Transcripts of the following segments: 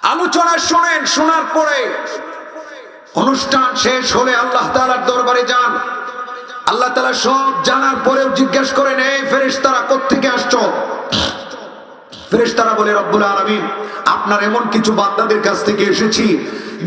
আলোচনা শুনেন, শোনার পরে অনুষ্ঠান শেষ হলে আল্লাহ তাআলার দরবারে যান। আল্লাহ তাআলা সব জানার পরেও জিজ্ঞেস করেন, এই ফেরেশতারা কোত্থেকে আসছো? ফেরেশতারা বলে, রব্বুল আলামিন আপনার এমন কিছু বান্দাদের কাছ থেকে এসেছি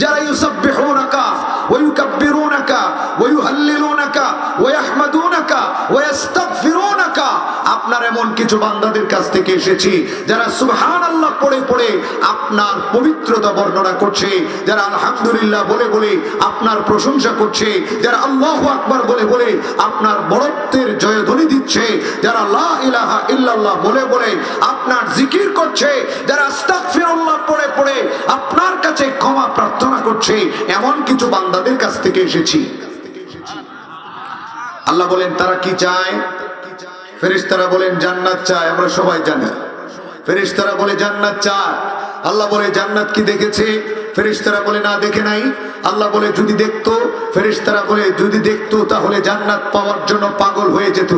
যারা ইউসাব্বিহুনাকা ওয়া ইউকাব্বিরুনাকা ওয়া ইউহাল্লিলুনাকা ওয়া ইয়াহমাদুনাকা ওয়া ইস্তাগফিরুনাকা। আপনার এমন কিছু বান্দাদের কাছ থেকে এসেছি যারা সুবহানাল্লাহ পড়ে পড়ে আপনার পবিত্রতা বর্ণনা করছে, যারা আলহামদুলিল্লাহ বলে বলে আপনার প্রশংসা করছে, যারা আল্লাহু আকবার বলে বলে আপনার বড়ত্বের জয়ধ্বনি দিচ্ছে, যারা লা ইলাহা ইল্লাল্লাহ বলে বলে আপনার জিকির করছে, যারা আস্তাগফিরুল্লাহ পড়ে পড়ে আপনার কাছে ক্ষমা প্রার্থনা করছে, এমন কিছু বান্দাদের কাছ থেকে এসেছি। আল্লাহ বলেন, তারা কি চায়? ফেরেশতারা বলেন, জান্নাত চায়। আমরা সবাই জানি ফেরেশতারা বলে জান্নাত চায়। আল্লাহ বলে, জান্নাত কি দেখেছে? ফেরেশতারা বলে, না দেখে নাই। আল্লাহ বলে, যদি দেখতো? ফেরেশতারা বলে, যদি দেখতো তাহলে জান্নাত পাওয়ার জন্য পাগল হয়ে যেত।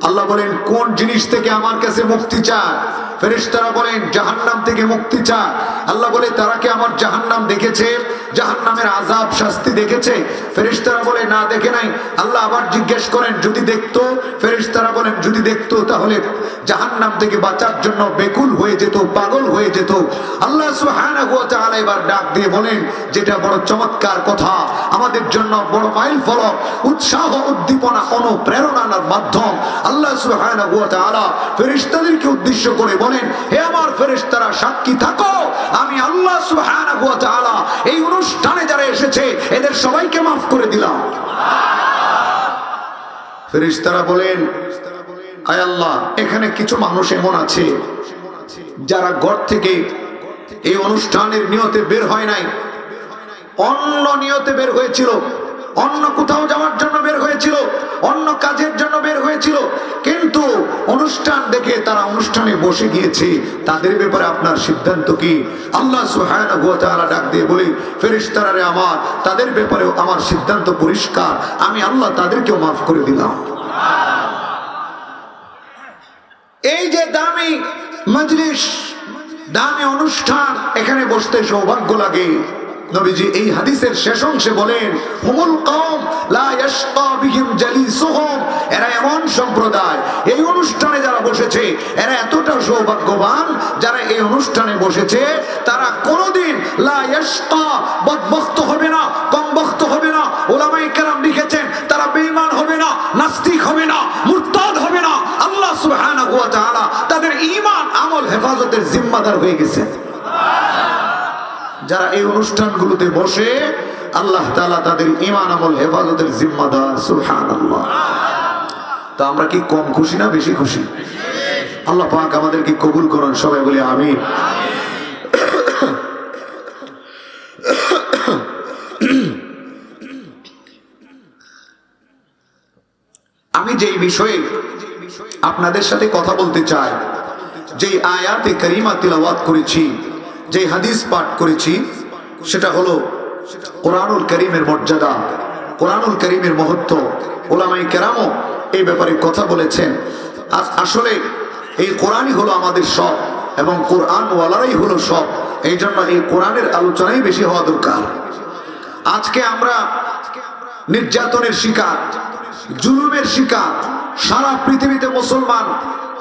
আল্লাহ বলেন, কোন জিনিস থেকে আমার কাছে মুক্তি চায়? ফেরেশতারা বলেন, জাহান্নাম থেকে মুক্তি চায়। আল্লাহ বলে, তারা কি আমার জাহান্নাম দেখেছে? জাহান্নামের আযাব শাস্তি দেখেছে? ফেরেশতারা বলে, না দেখে নাই। আল্লাহ আবার জিজ্ঞেস করেন, যদি দেখতো? ফেরেশতারা বলেন, যদি দেখতো তাহলে জাহান্নাম থেকে বাঁচার জন্য বেকুল হয়ে যেত, পাগল হয়ে যেত। আল্লাহ সুবহানাহু ওয়া তাআলা এবার ডাক দিয়ে বলেন, যেটা বড় চমৎকার কথা, আমাদের জন্য বড় মাইল ফলক, উৎসাহ, উদ্দীপনা, অনুপ্রেরণার মাধ্যম। আল্লাহ সুবহানাহু ওয়া তাআলা ফেরেশতাদেরকে উদ্দেশ্য করে বলেন, হে আমার ফেরেশতারা, সাক্ষী থাকো, আমি আল্লাহ সুবহানাহু ওয়া তাআলা এই অনুষ্ঠানে যারা এসেছে এদের সবাইকে মাফ করে দিলাম। ফেরেশতারা বলেন, আয় আল্লাহ, এখানে কিছু মানুষ এমন আছে যারা ঘর থেকে এই অনুষ্ঠানের নিয়তে বের হয় নাই, অন্য নিয়তে বের হয়েছিল, অন্য কোথাও যাওয়ার জন্য বের হয়েছিল, অন্য কাজের জন্য বের হয়েছিল, কিন্তু অনুষ্ঠান দেখে তারা অনুষ্ঠানে বসে গিয়েছে। তাদের ব্যাপারে আপনার সিদ্ধান্ত কি? আল্লাহ সুবহানাহু ওয়া তাআলা ডাক দিয়ে বলে, ফেরেশতারা রে আমার, তাদের ব্যাপারেও আমার সিদ্ধান্ত পরিষ্কার, আমি আল্লাহ তাদেরকেও মাফ করে দিলাম। এই যে দামি মজলিস, দামি অনুষ্ঠান, এখানে বসতে সৌভাগ্য লাগে। নবীজি এই হাদিসের শেষ অংশে বলেন, হুমুল কওম লা ইয়াশকা বিহিম জালিসুহুম, এরা এমন সম্প্রদায়, এই অনুষ্ঠানে যারা বসেছে এরা এতটা সৌভাগ্যবান, যারা এই অনুষ্ঠানে বসেছে তারা কোনোদিন লা ইয়াশকা, বদবখত হবে না, কমবখত হবে না। উলামায়ে কেরাম লিখেছেন, তারা বেঈমান হবে না, নাস্তিক হবে না, মুরতাদ হবে না। আল্লাহ সুবহানাহু ওয়া তাআলা তাদের ঈমান আমল হেফাজতের জিম্মাদার হয়ে গেছে। যারা এই অনুষ্ঠানগুলোতে বসে, আল্লাহ তাআলা তাদের ঈমান আমল হেফাজতের জিম্মাদার। সুবহানাল্লাহ। তো আমরা কি কম খুশি না বেশি খুশি? আল্লাহ পাক আমাদেরকে কবুল করুন, সবাই বলি আমিন। আমি যেই বিষয়ে আপনাদের সাথে কথা বলতে চাই, যে আয়াতে কারিমা তিলাওয়াত করেছি, যে হাদিস পাঠ করেছি, সেটা হলো কোরআনুল কারীমের মর্যাদা, কোরআনুল কারীমের মহত্ব। উলামায়ে কেরামও এই ব্যাপারে কথা বলেছেন। আসলে এই কোরআনই হলো আমাদের সব, এবং কোরআন ওয়ালারাই হলো সব। এই জন্য এই কোরআনের আলোচনাই বেশি হওয়া দরকার। আজকে আমরা নির্যাতনের শিকার, জুলুমের শিকার, সারা পৃথিবীতে মুসলমান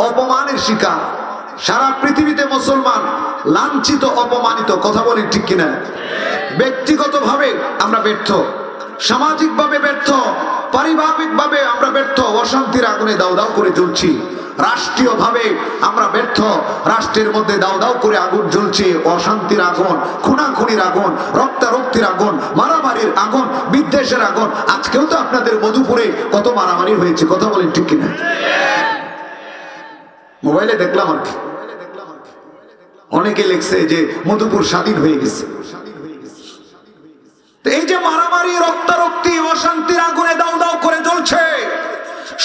অপমানের শিকার, সারা পৃথিবীতে মুসলমান লাঞ্ছিত, অপমানিত। কথা বলি ঠিক কিনা? ব্যক্তিগতভাবে আমরা ব্যর্থ, সামাজিকভাবে ব্যর্থ, পারিবারিকভাবে আমরা ব্যর্থ, অশান্তির আগুনে দাউ দাউ করে জ্বলছি। রাষ্ট্রীয়ভাবে আমরা ব্যর্থ, রাষ্ট্রের মধ্যে দাউ দাউ করে আগুন জ্বলছে, অশান্তির আগুন, খুনাখুনির আগুন, রক্তারক্তির আগুন, মারামারির আগুন, বিদ্বেষের আগুন। আজকেও তো আপনাদের মধুপুরে কত মারামারি হয়েছে। কথা বলেন ঠিক কিনা? মোবাইলে দেখলাম আর কি, অনেকে লিখছে যে মধুপুর স্বাধীন হয়ে গেছে। এই যে মারামারি, রক্তারক্তি, অশান্তির আগুনে দাউ দাউ করে জ্বলছে,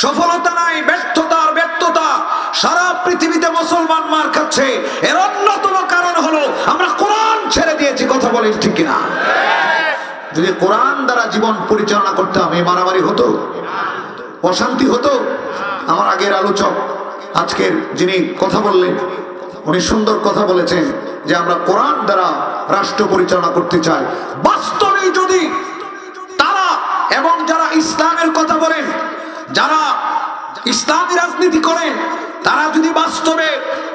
সফলতা নাই, ব্যর্থতার ব্যর্থতা। সারা পৃথিবীতে মুসলমান মার খাচ্ছে। এর অন্যতম কারণ হলো আমরা কোরআন ছেড়ে দিয়েছি। কথা বলেন ঠিক কিনা? যদি কোরআন দ্বারা জীবন পরিচালনা করতাম, এই মারামারি হতো, অশান্তি হতো। আমার আগের আলোচক, আজকের যিনি কথা বললেন, উনি সুন্দর কথা বলেছেন যে আমরা কোরআন দ্বারা রাষ্ট্র পরিচালনা করতে চাই। বাস্তবে যদি তারা এবং যারা ইসলামের কথা বলেন, যারা ইসলামী রাজনীতি করেন, তারা যদি বাস্তবে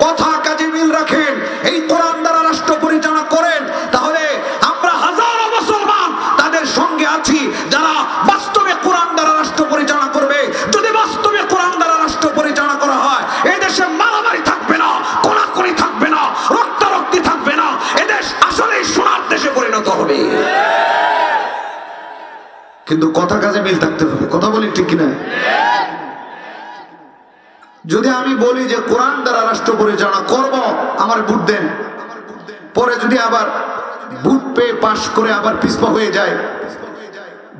কথা কাজে মিল রাখেন, এই কোরআন দ্বারা রাষ্ট্র পরিচালনা করেন, তাহলে আমরা হাজারো মুসলমান তাদের সঙ্গে আছি যারা বাস্তবে কোরআন দ্বারা রাষ্ট্র পরিচালনা করবে। যদি বাস্তবে কোরআন দ্বারা রাষ্ট্র পরিচালনা করা হয়, এই দেশে মারামারি থাকবে না, কোনাকুনি থাকবে না, রক্তারক্তি থাকবে না, এদেশ আসলেই সোনার দেশে পরিণত হবে। কিন্তু কথা কাজে মিল থাকতে হবে। কথা বলি ঠিক কিনা? যদি আমি বলি যে কোরআন দ্বারা রাষ্ট্র পরিচালনা করব, আমার ভোট দেন, পরে যদি আবার ভোট পেয়ে পাশ করে আবার পিছপা হয়ে যায়,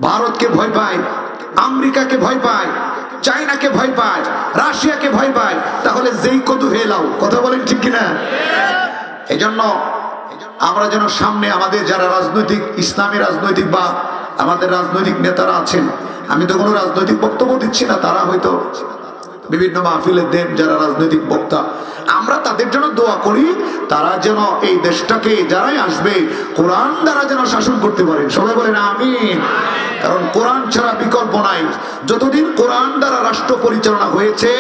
ভারতকে ভয় পায়, আমেরিকাকে ভয় পায়, চায়নাকে ভয় পায়, রাশিয়াকে ভয় পায়, তাহলে যেই কদু হয়ে লাও। কথা বলেন ঠিক কিনা? এই জন্য আমরা যেন সামনে আমাদের যারা রাজনৈতিক ইসলামী রাজনৈতিক বা আমাদের রাজনৈতিক নেতারা আছেন, আমি তো কোনো রাজনৈতিক বক্তব্য দিচ্ছি না, তারা হয়তো বিভিন্ন মাহফিলের দেন যারা রাজনৈতিক বক্তা, আমরা তাদের জন্য দোয়া করি তারা যেন এই দেশটাকে যারাই আসবে কোরআন দ্বারা যেন শাসন করতে পারেন। সবাই বলেন আমিন। কারণ কোরআন ছাড়া বিকল্প নাই। যতদিন কোরআন দ্বারা রাষ্ট্র পরিচালনা হয়েছে,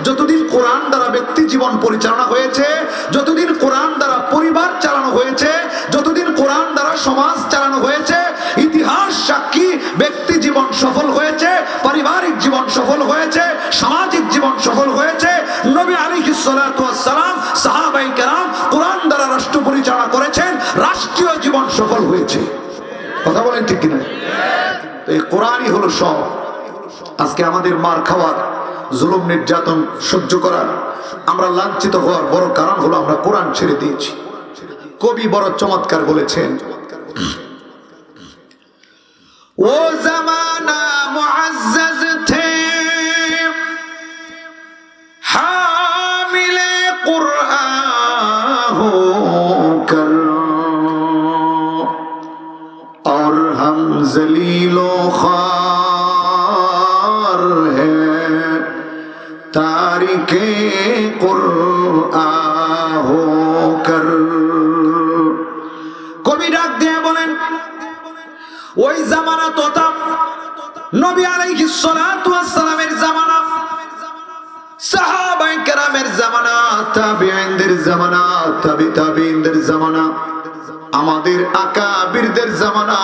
যতদিন কোরআন দ্বারা ব্যক্তি জীবন পরিচালনা হয়েছে, যতদিন কোরআন দ্বারা পরিবার চালানো হয়েছে, যতদিন কোরআন দ্বারা সমাজ চালানো হয়েছে, ইতিহাস সাক্ষী ব্যক্তি জীবন সফল হয়েছে, পারিবারিক জীবন সফল হয়েছে, সামাজিক জীবন সফল হয়েছে। নবী আলাইহিস সালাতু ওয়াস সালাম, সাহাবায়ে কেরাম কোরআন দ্বারা রাষ্ট্র পরিচালনা করেছেন, রাষ্ট্রীয় জীবন সফল হয়েছে। কথা বলেন ঠিক কিনা? এই কোরআনই হলো সব। আজকে আমাদের মার খাওয়ার, জুলুম নির্যাতন সহ্য করার, আমরা লাঞ্ছিত হওয়ার বড় কারণ হলো আমরা কোরআন ছেড়ে দিয়েছি। কবি বড় চমৎকার বলেছেন, ও জামানা মুআজ্জাজ থে হামিলে কুরআন হোকর और हम जलीलो ख्वार हैं तारिके कुरआन होकर। কবি ডাক দিয়ে বলেন, ওই জামানা তথা নবী আলাইহিস সালাতু ওয়াস সালামের জামানা, সাহাবায়ে কেরামের জামানা, তাবিঈনদের জামানা, তাবিঈনদের জামানা, আমাদের আকাবিরদের জামানা,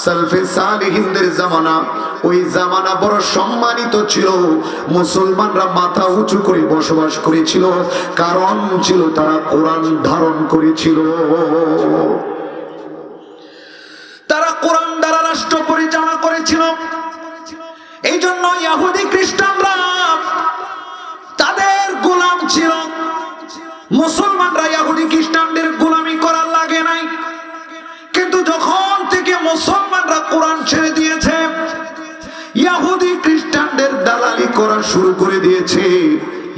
সালফে সালিহিনদের জামানা, ওই জামানা বড় সম্মানিত ছিল। মুসলমানরা মাথা উঁচু করে বসবাস করেছিল, কারণ ছিল তারা কোরআন ধারণ করেছিল। তারা কোরআন দ্বারা রাষ্ট্র পরিচালনা করেছিল। এই জন্য ইহুদি খ্রিস্টানরা তাদের গোলাম ছিল। মুসলমানরা ইহুদি খ্রিস্টানদের গোলামি করার লাগে নাই। কিন্তু যখন থেকে মুসলমানরা কোরআন ছেড়ে দিয়েছে, ইহুদি খ্রিস্টানদের দালালি করা শুরু করে দিয়েছে,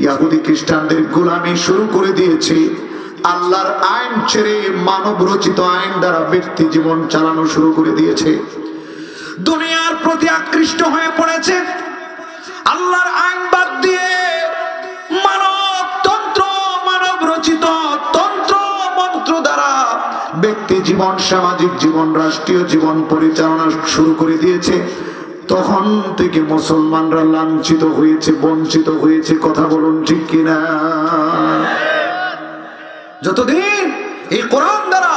ইহুদি খ্রিস্টানদের গোলামি শুরু করে দিয়েছে। আল্লাহর আইন ছেড়ে মানব রচিত আইন দ্বারা ব্যক্তি জীবন চালানো শুরু করে দিয়েছে। দুনিয়ার প্রতি আকৃষ্ট হয়ে পড়েছে। আল্লাহর আইন বাদ দিয়ে মানবতন্ত্র, মানব রচিত তন্ত্র মন্ত্র দ্বারা ব্যক্তি জীবন, সামাজিক জীবন, রাষ্ট্রীয় জীবন পরিচালনা শুরু করে দিয়েছে। তখন থেকে মুসলমানরা লাঞ্ছিত হয়েছে, বঞ্চিত হয়েছে। কথা বলুন ঠিক কিনা? যতদিন এই কোরআন দ্বারা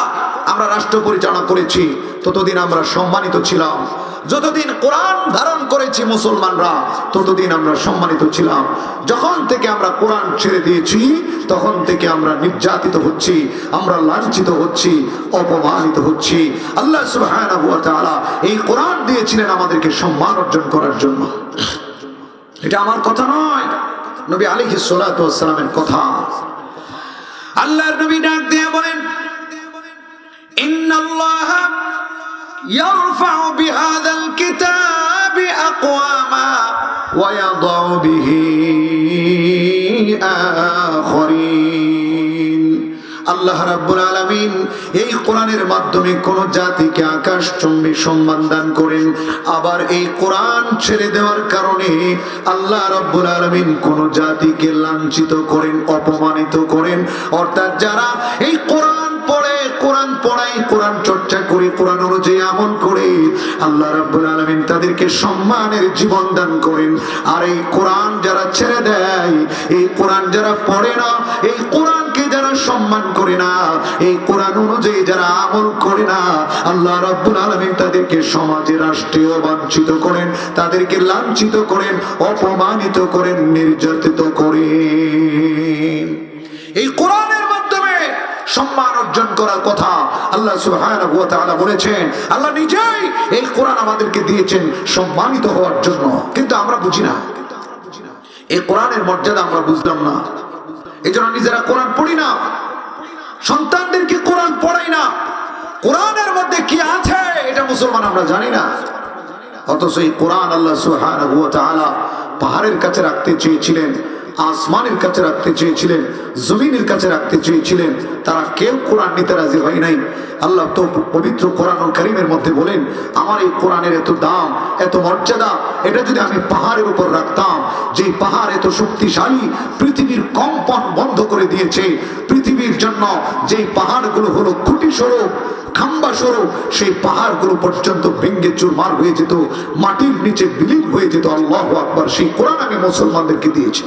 আমরা রাষ্ট্র পরিচালনা করেছি, ততদিন আমরা সম্মানিত ছিলাম। যতদিন কোরআন ধারণ করেছি মুসলমানরা, ততদিন আমরা সম্মানিত ছিলাম। যখন থেকে আমরা কোরআন ছেড়ে দিয়েছি, তখন থেকে আমরা নির্যাতিত হচ্ছি, আমরা লাঞ্ছিত হচ্ছি, অপমানিত হচ্ছি। আল্লাহ সুবহানাহু ওয়া তাআলা এই কোরআন দিয়েছিলেন আমাদেরকে সম্মান অর্জন করার জন্য। এটা আমার কথা নয়, নবী আলাইহিস সালাতু ওয়াস সালামের কথা। আল্লাহর নবী ডাক দিয়ে বলেন, ইন্নাল্লাহ ইয়ারফাউ বিহাযাল কিতাবি আকওয়ামা ওয়া ইয়াদাউ বিহি আখারিন। আল্লাহ আল্লাহ রাব্বুল আলামিন এই কোরআনের মাধ্যমে কোন জাতিকে আকাশচুম্বী সম্মান দান করেন, আবার এই কোরআন ছেড়ে দেওয়ার কারণে আল্লাহ রাব্বুল আলামিন কোন জাতিকে লাঞ্ছিত করেন, অপমানিত করেন। অর্থাৎ যারা এই কোরআন পড়ে, কোরআন পড়াই, কোরআন চর্চা করে, কোরআন অনুযায়ী আমল করে, আল্লাহ রাব্বুল আলামিন তাদেরকে সম্মানের জীবন দান করেন। আর এই কোরআন যারা ছেড়ে দেয়, এই কোরআন যারা পড়ে না, এই কোরআনকে যারা সম্মান করে না, এই কোরআন অনুযায়ী যারা আমল করে না, আল্লাহ রাব্বুল আলামিন তাদেরকে সমাজে, রাষ্ট্রে অবাঞ্ছিত করেন, তাদেরকে লাঞ্ছিত করেন, অপমানিত করেন, নির্যাতিত করেন। এই কোরআনের মাধ্যমে সম্মান অর্জন করার কথা আল্লাহ সুবহানাহু ওয়া তাআলা বলেছেন। আল্লাহ নিজেই এই কোরআন আমাদেরকে দিয়েছেন সম্মানিত হওয়ার জন্য, কিন্তু আমরা বুঝি না। এই কোরআনের মর্যাদা আমরা বুঝলাম না, এই জন্য নিজেরা কোরআন পড়ি না, সন্তানদেরকে কোরআন পড়াই না। কোরআনের মধ্যে কি আছে এটা মুসলমান আমরা জানি না। অথচ এই কোরআন আল্লাহ সুবহানাহু ওয়া তাআলা পাহাড়ের কাছে রাখতে চেয়েছিলেন, আসমানের কাছে রাখতে চেয়েছিলেন, জমিনের কাছে রাখতে চেয়েছিলেন, তারা কেউ কোরআন নিতে রাজি হয় নাই। আল্লাহ তো পবিত্র কোরআনুল কারীমের মধ্যে বলেন, আমার এই কোরআনের এত দাম, এত মর্যাদা, এটা যদি আমি পাহাড়ের উপর রাখতাম, যে পাহাড় এত শক্তিশালী, পৃথিবীর কম্পন বন্ধ করে দিয়েছে, পৃথিবীর জন্য যেই পাহাড়গুলো হলো খুঁটি স্বরূপ, খাম্বা স্বরূপ, সেই পাহাড়গুলো পর্যন্ত ভেঙ্গে চুরমার হয়ে যেত, মাটির নিচে বিলীন হয়ে যেত। আল্লাহু আকবার। সেই কোরআন আমি মুসলমানদেরকে দিয়েছি।